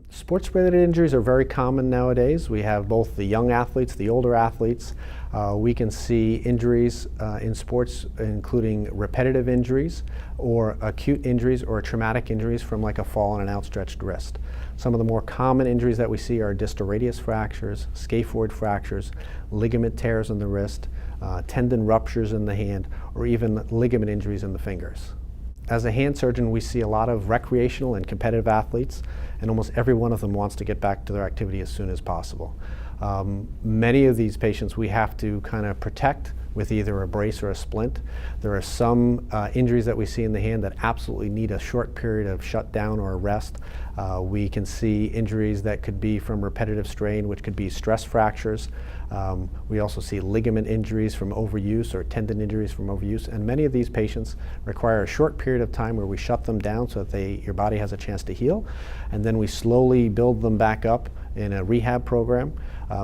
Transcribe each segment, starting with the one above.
Sports-related injuries are very common nowadays. We have both the young athletes, the older athletes. We can see injuries in sports, including repetitive injuries or acute injuries or traumatic injuries from like a fall on an outstretched wrist. Some of the more common injuries that we see are distal radius fractures, scaphoid fractures, ligament tears in the wrist, tendon ruptures in the hand, or even ligament injuries in the fingers. As a hand surgeon, we see a lot of recreational and competitive athletes, and almost every one of them wants to get back to their activity as soon as possible. Many of these patients we have to kind of protect with either a brace or a splint. There are some injuries that we see in the hand that absolutely need a short period of shutdown or rest. We can see injuries that could be from repetitive strain, which could be stress fractures. We also see ligament injuries from overuse or tendon injuries from overuse, and many of these patients require a short period of time where we shut them down so that your body has a chance to heal, and then we slowly build them back up in a rehab program.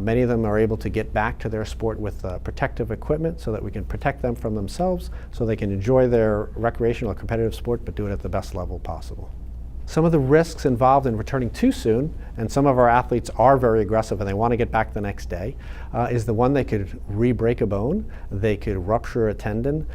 Many of them are able to get back to their sport with protective equipment so that we can protect them from themselves so they can enjoy their recreational or competitive sport but do it at the best level possible. Some of the risks involved in returning too soon, and some of our athletes are very aggressive and they want to get back the next day, is the one they could re-break a bone, they could rupture a tendon,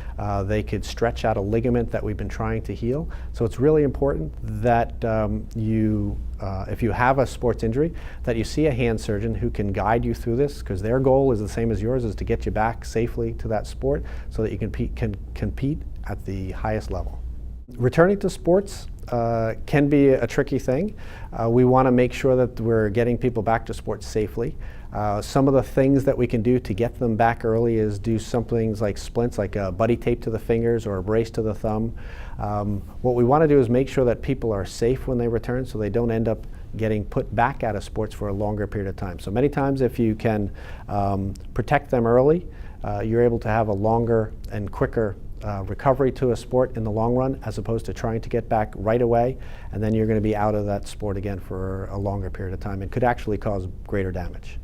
they could stretch out a ligament that we've been trying to heal. So it's really important that if you have a sports injury, that you see a hand surgeon who can guide you through this, because their goal is the same as yours, is to get you back safely to that sport so that you can compete at the highest level. Returning to sports can be a tricky thing. We want to make sure that we're getting people back to sports safely. Some of the things that we can do to get them back early is do some things like splints, like a buddy tape to the fingers or a brace to the thumb. What we want to do is make sure that people are safe when they return so they don't end up getting put back out of sports for a longer period of time. So many times if you can protect them early, you're able to have a longer and quicker recovery to a sport in the long run, as opposed to trying to get back right away, and then you're going to be out of that sport again for a longer period of time and could actually cause greater damage.